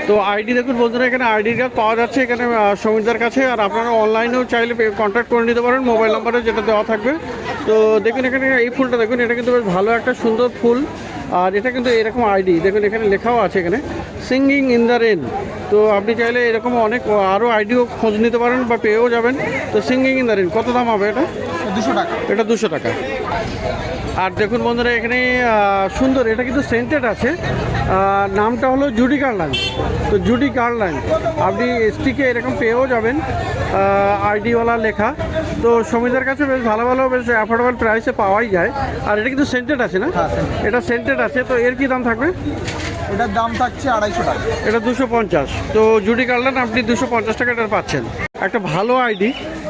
তো আইডি দেখুন বন্ধুরা, এখানে আইডির গাছ পাওয়া যাচ্ছে এখানে সমীরদার কাছে। আর আপনারা অনলাইনেও চাইলে কন্ট্যাক্ট করে নিতে পারেন মোবাইল নাম্বারে যেটা দেওয়া থাকবে। তো দেখুন এখানে এই ফুলটা দেখুন, এটা কিন্তু বেশ ভালো একটা সুন্দর ফুল। আর এটা কিন্তু এরকম আইডি দেখুন, এখানে লেখাও আছে এখানে সিঙ্গিং ইন দ্য রেন। তো আপনি চাইলে এরকম অনেক আরও আইডিও খোঁজ নিতে পারেন বা পেয়েও যাবেন। তো সিঙ্গিং ইন দ্য রেন কত দাম হবে এটা? 200 টাকা। এটা 200 টাকা। আর দেখুন বন্ধুরা এখানে সুন্দর, এটা কিন্তু সেন্টেড আছে। নামটা হলো জুডি গার্ল্যান্ড। তো জুডি গার্ল্যান্ড আপনি স্টিকে এরকম পেয়েও যাবেন, আইডিওয়ালা লেখা। তো সমীরদার কাছে বেশ ভালো ভালো বেশ অ্যাফোর্ডেবল প্রাইসে পাওয়াই যায়। আর এটা কিন্তু সেন্টেড আছে না? এটা সেন্টেড আছে। তো এর কি দাম থাকবে? এটার দাম থাকছে 250 টাকা। এটা 250। তো জুডি গার্ল্যান্ড আপনি 250 টাকা এটা পাচ্ছেন। একটা ভালো আইডি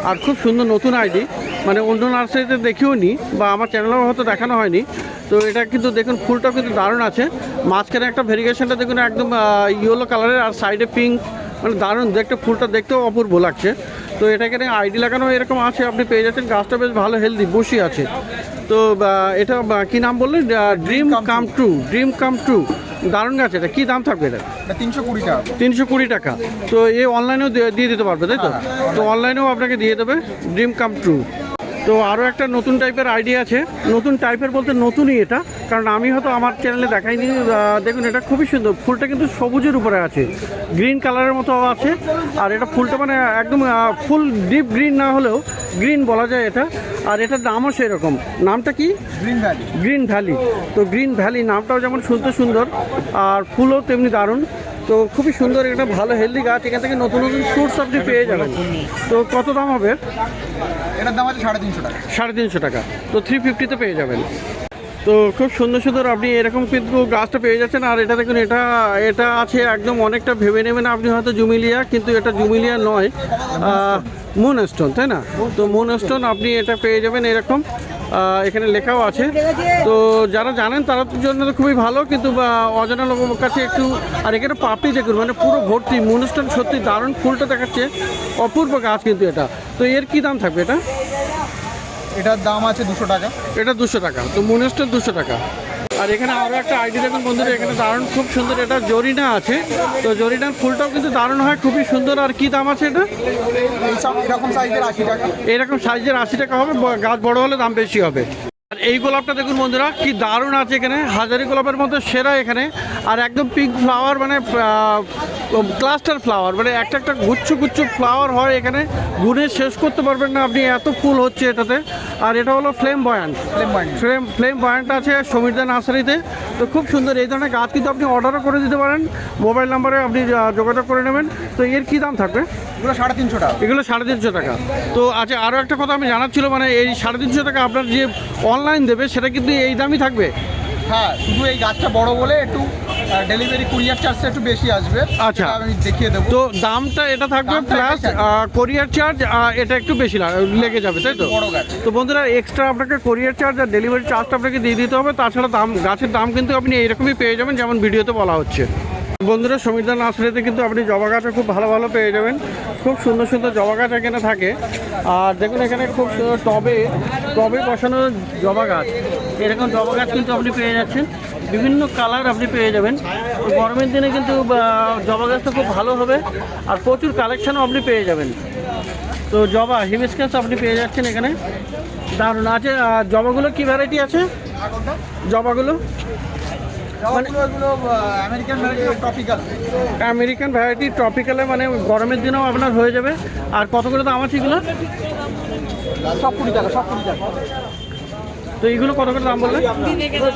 আর খুব সুন্দর নতুন আইডি, মানে অন্য নার্সারিতে দেখিও নি বা আমার চ্যানেলেও হয়তো দেখানো হয়নি। তো এটা কিন্তু দেখুন ফুলটাও কিন্তু দারুণ আছে। মাঝখানে একটা ভেরিগেশনটা দেখুন একদম ইয়েলো কালারের, আর সাইডে পিঙ্ক, মানে দারুণ দেখতে, ফুলটা দেখতেও অপূর্ব লাগছে। তো এটা এখানে আইডি লাগানো এরকম আছে, আপনি পেয়ে যাচ্ছেন। গাছটা বেশ ভালো হেলদি বসি আছে। তো এটা কি নাম বললেন? Dream come true. Dream come true, দারুণ গাছ। এটা কী দাম থাকবে? এটা 320 টাকা। 320 টাকা। তো এই অনলাইনেও দিয়ে দিতে পারবে তাই তো? তো অনলাইনেও আপনাকে দিয়ে দেবে ড্রিম কাম ট্রু। তো আরও একটা নতুন টাইপের আইডিয়া আছে। নতুন টাইপের বলতে নতুনই এটা, কারণ আমি হয়তো আমার চ্যানেলে দেখাইনি। দেখুন এটা খুবই সুন্দর, ফুলটা কিন্তু সবুজের উপরে আছে, গ্রিন কালারের মতো আছে। আর এটা ফুলটা মানে একদম ফুল ডিপ গ্রিন না হলেও গ্রিন বলা যায় এটা। আর এটার দামও সেই রকম। নামটা কি? Green valley. Green valley. তো গ্রিন ভ্যালি নামটাও যেমন শুনতে সুন্দর, আর ফুলও তেমনি দারুণ। তো খুবই সুন্দর, এটা ভালো হেলদি গাছ। এখান থেকে নতুন নতুন ফ্রুটস আপনি পেয়ে যাবেন। তো কত দাম হবে? এটার দাম আছে 350 টাকা। 350 টাকা। তো 350-তে পেয়ে যাবেন। তো খুব সুন্দর সুন্দর আপনি এরকম কিন্তু গাছটা পেয়ে যাচ্ছেন। আর এটা দেখুন, এটা আছে একদম অনেকটা ভেবে নেবেন আপনি হয়তো জুমিলিয়া, কিন্তু এটা জুমিলিয়া নয়, মুনস্টোন, তাই না? তো মুনস্টোন আপনি এটা পেয়ে যাবেন এরকম, এখানে লেখাও আছে। তো যারা জানেন তাদের জন্য তো খুবই ভালো, কিন্তু অজানা লোকের কাছে একটু। আর এখানে পাপড়ি দেখুন, মানে পুরো ভর্তি মুনস্টোন, সত্যি দারুণ ফুলটা দেখাচ্ছে, অপূর্ব গাছ কিন্তু এটা। তো এর কি দাম থাকবে? এটার দাম আছে 200 টাকা। এটা 200 টাকা। তো মুনস্টোন 200 টাকা। আর এখানে আরও একটা আইডি দেখুন বন্ধুরা, এখানে দারুণ খুব সুন্দর, এটা জরিনা আছে। তো জরিনার ফুলটাও কিন্তু দারুণ হয়, খুবই সুন্দর। আর কি দাম আছে এটা? এরকম সাইজের 80 টাকা। এরকম সাইজের 80 টাকা হবে, গাছ বড় হলে দাম বেশি হবে। আর এই গোলাপটা দেখুন বন্ধুরা, কি দারুণ আছে। এখানে হাজারি গোলাপের মধ্যে সেরা এখানে। আর একদম পিঙ্ক ফ্লাওয়ার, মানে ক্লাস্টার ফ্লাওয়ার, মানে একটা একটা গুচ্ছ গুচ্ছ ফ্লাওয়ার হয় এখানে, গুনে শেষ করতে পারবেন না আপনি, এত ফুল হচ্ছে এটাতে। আর এটা হলো ফ্লেম বয়ান্ট। ফ্লেম বয়ান্ট আছে সমীরদা নার্সারিতে। তো খুব সুন্দর এই ধরনের গাছ কিন্তু আপনি অর্ডারও করে দিতে পারেন, মোবাইল নাম্বারে আপনি যোগাযোগ করে নেবেন। তো এর কি দাম থাকবে? এগুলো 350 টাকা। এগুলো 350 টাকা। তো আচ্ছা, আরও একটা কথা আমি জানাচ্ছিল, মানে এই 350 টাকা আপনার যে অনলাইন দেবে সেটা কিন্তু এই দামই থাকবে? হ্যাঁ, শুধু এই গাছটা বড় বলে একটু ডেলিভারি কুরিয়ার চার্জটা একটু বেশি আসবে। আচ্ছা, আমি দেখিয়ে দেবো। তো দামটা এটা থাকবে, প্লাস কোরিয়ার চার্জ এটা একটু বেশি লেগে যাবে, তাই তো? বড় গাছ। তো বন্ধুরা এক্সট্রা আপনাকে কোরিয়ার চার্জ আর ডেলিভারি চার্জটা আপনাকে দিয়ে দিতে হবে। তাছাড়া গাছের দাম কিন্তু আপনি এইরকমই পেয়ে যাবেন যেমন ভিডিওতে বলা হচ্ছে। বন্ধুরা সমীরদা নার্সারিতে কিন্তু আপনি জবা গাছও খুব ভালো ভালো পেয়ে যাবেন। খুব সুন্দর সুন্দর জবা গাছ এখানে থাকে। আর দেখুন এখানে খুব সুন্দর টবে বসানো জবা গাছ, এরকম জবা গাছ কিন্তু আপনি পেয়ে যাচ্ছেন, বিভিন্ন কালার আপনি পেয়ে যাবেন। গরমের দিনে কিন্তু জবা গাছটা খুব ভালো হবে, আর প্রচুর কালেকশানও আপনি পেয়ে যাবেন। তো জবা হিবিস্কাস আপনি পেয়ে যাচ্ছেন এখানে, দারুণ আছে। আর জবাগুলো কী ভ্যারাইটি আছে জবাগুলো? আমেরিকান ভ্যারাইটি ট্রপিক্যালে, মানে গরমের দিনেও আপনার হয়ে যাবে। আর কত করে দাম আছে এগুলো? সব 20 টাকা, সব 20 টাকা। তো এইগুলো কত করে দাম বললেন?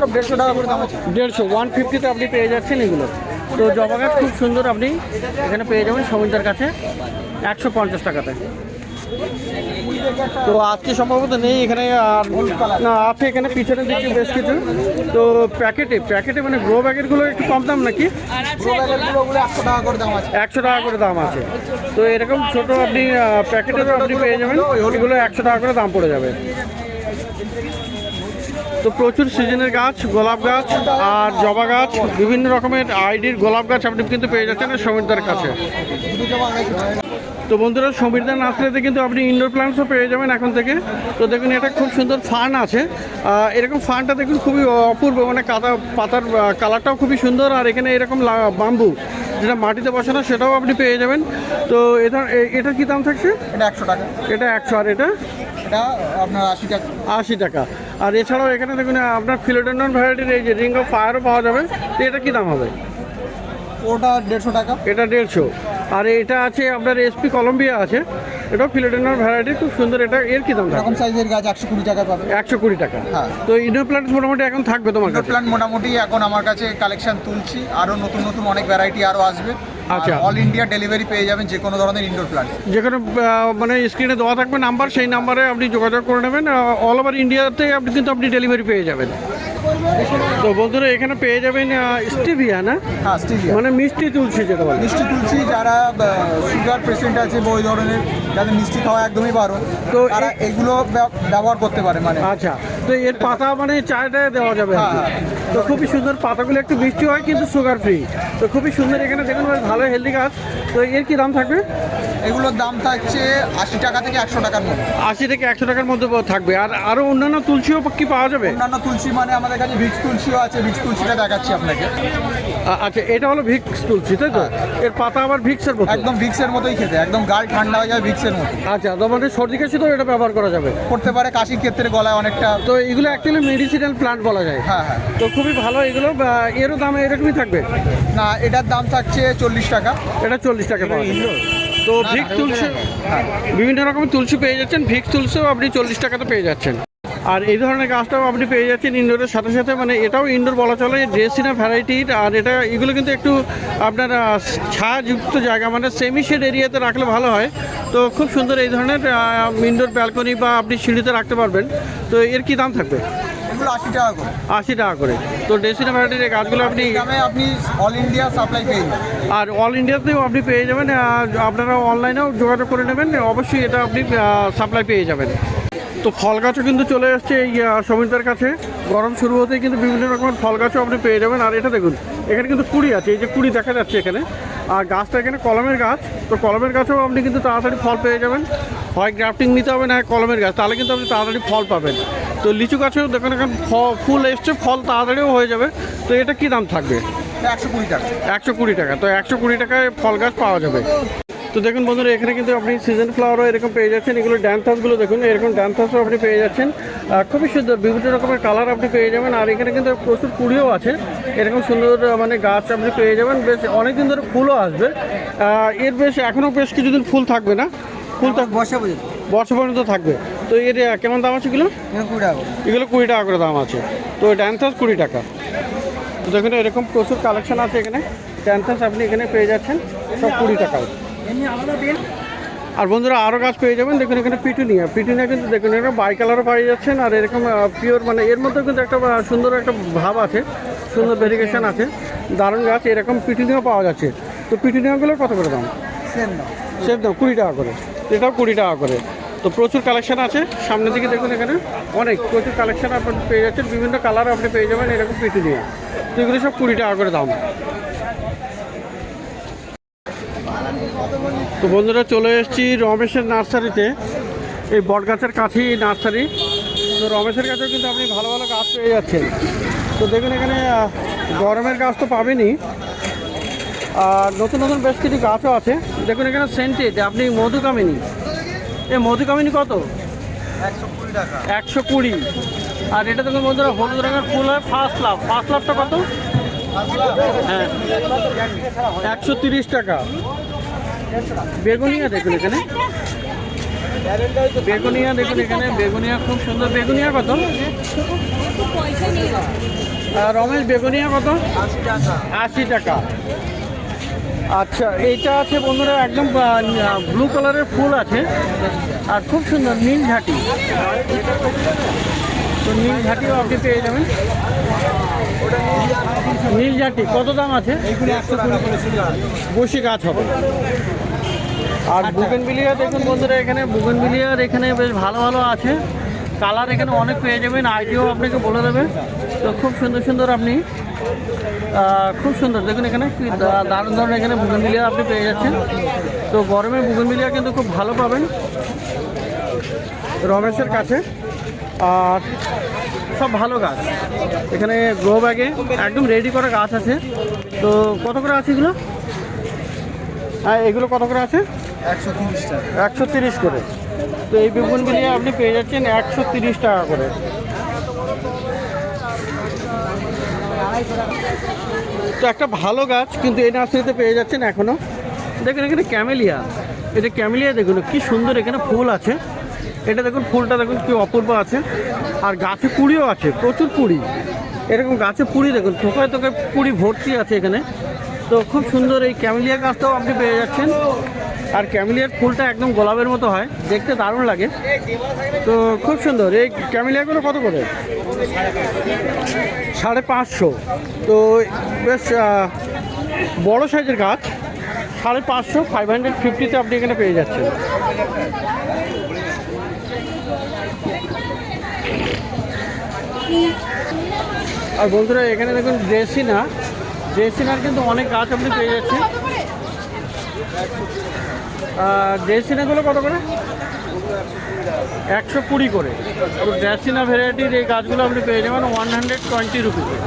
সব 150 টাকা করে দাম আছে। 150তে আপনি পেয়ে যাচ্ছেন এগুলো। তো জবা গাছ খুব সুন্দর আপনি এখানে পেয়ে যাবেন সমীরদার কাছে 150 টাকাতে। তো আজকে সম্ভবত নেই এখানে, না আছে এখানে পিছনের দিকে বেশ কিছু। তো প্যাকেটে মানে গ্রো ব্যাগেরগুলো একটু কম দাম নাকি? 100 টাকা করে দাম আছে। 100 টাকা করে দাম আছে। তো এরকম ছোট আপনি প্যাকেটেরও আপনি পেয়ে যাবেন, এগুলো 100 টাকা করে দাম পড়ে যাবে। তো প্রচুর সিজনের গাছ, গোলাপ গাছ আর জবা গাছ, বিভিন্ন রকমের আইডির গোলাপ গাছ আপনি কিন্তু পেয়ে যাচ্ছেন সমীরদার কাছে। তো বন্ধুরা সমীরদা নার্সারিতে কিন্তু আপনি ইনডোর প্ল্যান্টসও পেয়ে যাবেন এখন থেকে। তো দেখুন এটা খুব সুন্দর ফান আছে, এরকম ফানটা দেখুন খুবই অপূর্ব, মানে পাতার কালারটাও খুবই সুন্দর। আর এখানে এরকম বাম্বু যেটা মাটিতে বসানো সেটাও আপনি পেয়ে যাবেন। তো এটার কী দাম থাকছে? এটা 100 টাকা। এটা 100, আর এটা এটা আপনার 80 টাকা। 80 টাকা। আর এছাড়াও এখানে দেখুন আপনার ফিলোডেন্ড্রন ভ্যারাইটির এই যে রিং অফ ফায়ারও পাওয়া যাবে। তো এটা কী দাম হবে? ওটা 150 টাকা। এটা 150। আর এটা আছে আপনার এসপি কলম্বিয়া আছে, এটাও ফিলোডেন্ড্রন ভ্যারাইটি, খুব সুন্দর। এটা এর কী দাম এরকম থাকবে? সাইজের গাছ 120 টাকা পাবে। 120 টাকা। হ্যাঁ। তো ইনডোর প্ল্যান্ট মোটামুটি এখন থাকবে তোমার কাছে? প্ল্যান্ট মোটামুটি এখন আমার কাছে কালেকশন তুলছি, আরও নতুন নতুন অনেক ভ্যারাইটি আরও আসবে। আচ্ছা। অল ইন্ডিয়া ডেলিভারি পেয়ে যাবেন যে কোনো ধরনের ইনডোর প্ল্যান্ট। যেখানে মানে স্ক্রিনে দেওয়া থাকবে নাম্বার, সেই নাম্বারে আপনি যোগাযোগ করে নেবেন। অল ওভার ইন্ডিয়াতে আপনি ডেলিভারি পেয়ে যাবেন। তো বন্ধুরা এখানে পেয়ে যাবেন স্টিভিয়া, না? হ্যাঁ, স্টিভিয়া মানে মিষ্টি তুলসী যেটা বলে। মিষ্টি তুলসী, যারা সুগার পেশেন্ট আছে বা ওই ধরনের যাদের মিষ্টি খাওয়া একদমই বারণ, তো তো তারা এগুলো ব্যবহার করতে পারে। মানে আচ্ছা, তো এর পাতা মানে চায়টায় দেওয়া যাবে আর কি। হ্যাঁ। তো খুবই সুন্দর, পাতাগুলো একটু মিষ্টি হয় কিন্তু সুগার ফ্রি। তো খুবই সুন্দর, এখানে দেখুন বেশ ভালো হেলদি গাছ। তো এর কি দাম থাকবে? এগুলোর দাম থাকছে 80 টাকা থেকে 100 টাকার মধ্যে। 80 থেকে 100 টাকার মধ্যে থাকবে। আর আরও অন্যান্য তুলসীও কি পাওয়া যাবে? অন্যান্য তুলসী মানে আমাদের কাছে ভিক্স তুলসীও আছে, ভিক্স তুলসীটা দেখাচ্ছি আপনাকে। আচ্ছা, এটা হলো ভিক্স তুলসী, তাই তো? এর পাতা আবার ভিক্সের মতো? একদম ভিক্সের মতোই খেতে, একদম গাল ঠান্ডা হয়ে যায় ভিক্সের মতো। আচ্ছা, তো মানে সর্দি কাশি তো এটা ব্যবহার করা যাবে? করতে পারে, কাশির ক্ষেত্রে গলায় অনেকটা। তো এগুলো অ্যাকচুয়ালি মেডিসিনাল প্লান্ট বলা যায়। হ্যাঁ হ্যাঁ। তো খুবই ভালো এগুলো। এরও দাম এরকমই থাকবে? না, এটার দাম থাকছে 40 টাকা। এটা 40 টাকা পাওয়া যাবে। তো ভিক্স তুলসী, বিভিন্ন রকমের তুলসী পেয়ে যাচ্ছেন। ভিক্স তুলসীও আপনি 40 টাকাতে পেয়ে যাচ্ছেন। আর এই ধরনের গাছটাও আপনি পেয়ে যাচ্ছেন ইনডোরের সাথে সাথে, মানে এটাও ইনডোর বলা চলে, ড্রেসিনা ভ্যারাইটির। আর এগুলো কিন্তু একটু আপনার ছায়াযুক্ত জায়গা, মানে সেমি শেড এরিয়াতে রাখলে ভালো হয়। তো খুব সুন্দর এই ধরনের ইনডোর ব্যালকনি বা আপনি সিঁড়িতে রাখতে পারবেন। তো এর কি দাম থাকবে? এগুলো 80 টাকা করে। 80 টাকা করে। তো ড্রেসিনা ভ্যারাইটির এই গাছগুলো আপনি অল ইন্ডিয়া সাপ্লাই পেয়ে যাবেন। আর অল ইন্ডিয়াতেও আপনি পেয়ে যাবেন। আপনারা অনলাইনেও যোগাযোগ করে নেবেন, অবশ্যই এটা আপনি সাপ্লাই পেয়ে যাবেন। তো ফল গাছও কিন্তু চলে এসছে এই সমীরদার কাছে। গরম শুরু হতেই কিন্তু বিভিন্ন রকমের ফল গাছও আপনি পেয়ে যাবেন। আর এটা দেখুন, এখানে কিন্তু কুড়ি আছে, এই যে কুড়ি দেখা যাচ্ছে এখানে। আর গাছটা এখানে কলমের গাছ। তো কলমের গাছেও আপনি কিন্তু তাড়াতাড়ি ফল পেয়ে যাবেন। হয় গ্রাফটিং নিতে হবে, না কলমের গাছ, তাহলে কিন্তু আপনি তাড়াতাড়ি ফল পাবেন। তো লিচু গাছেও দেখুন এখানে ফুল এসছে, ফল তাড়াতাড়িও হয়ে যাবে। তো এটা কি দাম থাকবে? 120 টাকা। 120 টাকা। তো 120 টাকায় ফল গাছ পাওয়া যাবে। তো দেখুন বন্ধুরা, এখানে কিন্তু আপনি সিজন ফ্লাওয়ারও এরকম পেয়ে যাচ্ছেন। এগুলো ড্যান্থাসগুলো দেখুন, এরকম ড্যান্থাসও আপনি পেয়ে যাচ্ছেন। খুবই সুন্দর বিভিন্ন রকমের কালার আপনি পেয়ে যাবেন। আর এখানে কিন্তু প্রচুর কুড়িও আছে, এরকম সুন্দর মানে গাছ আপনি পেয়ে যাবেন। বেশ অনেকদিন ধরে ফুলও আসবে। এর এখনও বেশ কিছুদিন ফুল থাকবে, না? ফুল বর্ষা পর্যন্ত থাকবে। তো এর কেমন দাম আছে এগুলো? এগুলো 20 টাকা করে দাম আছে। তো ড্যান্থাস 20 টাকা। তো দেখুন এরকম প্রচুর কালেকশন আছে এখানে। ড্যান্থাস আপনি এখানে পেয়ে যাচ্ছেন সব 20 টাকায়। আর বন্ধুরা আরও গাছ পেয়ে যাবেন। দেখুন এখানে পিটুনিয়া কিন্তু দেখুন এখানে বাই কালারও পেয়ে যাচ্ছেন। আর এরকম পিওর, মানে এর মধ্যে কিন্তু একটা সুন্দর একটা ভাব আছে, সুন্দর ভেরিগেশন আছে, দারুণ গাছ। এরকম পিটুনিয়াও পাওয়া যাচ্ছে। তো পিটুনিয়াগুলো কত করে দাম? সেম দাম 20 টাকা করে। এটাও 20 টাকা করে। তো প্রচুর কালেকশন আছে সামনের দিকে। দেখুন এখানে প্রচুর কালেকশন আপনি পেয়ে যাচ্ছেন, বিভিন্ন কালার আপনি পেয়ে যাবেন এরকম পিটুনিয়া। তো এগুলো সব 20 টাকা করে দাম। তো বন্ধুরা চলে এসেছি রমেশের নার্সারিতে। এই বটগাছের কাছেই নার্সারি। তো রমেশের কাছেও কিন্তু আপনি ভালো ভালো গাছ পেয়ে যাচ্ছেন। তো দেখুন এখানে গরমের গাছ তো পাবেনই, আর নতুন নতুন বেশ কিছু গাছও আছে। দেখুন এখানে সেন্টেড আপনি মধুকামিনী। এই মধুকামিনী কত? 120 টাকা। 120। আর এটা দেখুন বন্ধুরা হলুদ রঙের ফুল হয়, ফার্স্ট লাভটা কত? হ্যাঁ 130 টাকা। বেগুনিয়া দেখুন এখানে, বেগুনিয়া খুব সুন্দর। বেগুনিয়া কত? রমেশ বেগুনিয়া কত? 80 টাকা। আচ্ছা, এইটা আছে বন্ধুরা একদম ব্লু কালারের ফুল আছে, আর খুব সুন্দর নীল ঝাঁটি। তো নীল ঝাঁটিও আপনি পেয়ে যাবেন। নীল ঝাঁটি কত দাম আছে? বসি গাছ হবে। আর বুগেনভিলিয়া দেখুন বন্ধুরা, এখানে বুগেনভিলিয়ার এখানে বেশ ভালো ভালো আছে কালার। এখানে অনেক পেয়ে যাবেন, আইডিও আপনাকে বলে দেবে। তো খুব সুন্দর সুন্দর আপনি খুব সুন্দর দেখুন এখানে কি দারুণ দারুণ এখানে বুগেনভিলিয়া আপনি পেয়ে যাচ্ছেন। তো গরমে বুগেনভিলিয়া কিন্তু খুব ভালো পাবেন রমেশের কাছে। আর সব ভালো গাছ এখানে গ্রো ব্যাগে একদম রেডি করা গাছ আছে। তো কত করে আছে এগুলো? আর এগুলো কত করে আছে? 130 টাকা। 130 করে। তো এই বেগুনগুলি আপনি পেয়ে যাচ্ছেন 130 টাকা করে। তো একটা ভালো গাছ কিন্তু এই নার্সারিতে পেয়ে যাচ্ছেন এখনও। দেখুন এখানে ক্যামেলিয়া, এটা ক্যামেলিয়া দেখুন কি সুন্দর এখানে ফুল আছে। এটা দেখুন ফুলটা দেখুন কি অপূর্ব আছে। আর গাছে কুড়িও আছে, প্রচুর কুড়ি। এরকম গাছে কুড়ি দেখুন, থোকায় থোকায় কুড়ি ভর্তি আছে এখানে। তো খুব সুন্দর এই ক্যামেলিয়া গাছটাও আপনি পেয়ে যাচ্ছেন। আর ক্যামেলিয়ার ফুলটা একদম গোলাপের মতো হয়, দেখতে দারুণ লাগে। তো খুব সুন্দর এই ক্যামেলিয়াগুলো কত করে? 550। তো বেশ বড় সাইজের গাছ, 550, 550-তে আপনি এখানে পেয়ে যাচ্ছেন। আর বন্ধুরা এখানে দেখুন ড্রেসিনার কিন্তু অনেক গাছ আপনি পেয়ে যাচ্ছেন। ড্রেসিনাগুলো কত করে? 120 করে। তো ড্রেসিনা ভ্যারাইটির এই গাছগুলো আপনি পেয়ে যাবেন 120 রুপিসে।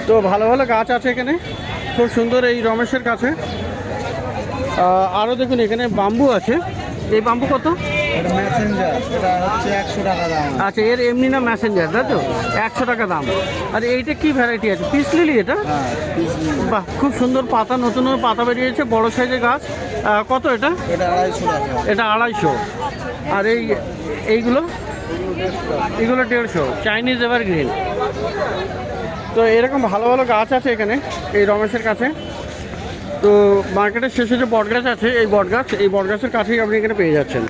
তো ভালো ভালো গাছ আছে এখানে, খুব সুন্দর এই রমেশের কাছে। আরও দেখুন এখানে বাম্বু আছে। এই বাম্বু কত? এটা মেসেঞ্জার, এটা হচ্ছে 100 টাকা দাম। আচ্ছা, এর এমনি না মেসেঞ্জার, তাই তো? 100 টাকা দাম। আর এইটা কি ভ্যারাইটি আছে? পিস লিলি এটা? হ্যাঁ, বাহ, খুব সুন্দর পাতা, নতুন নতুন পাতা বেরিয়েছে, বড় সাইজের গাছ। কত এটা? এটা 250 টাকা। এটা 250। আর এইগুলো? এগুলো 150, চাইনিজ এভারগ্রিন। তো এরকম ভালো ভালো গাছ আছে এখানে এই রমেশের কাছে। তো মার্কেটের শেষে যে বটগাছ আছে, এই বটগাছের কাছেই আপনি এখানে পেয়ে যাচ্ছেন।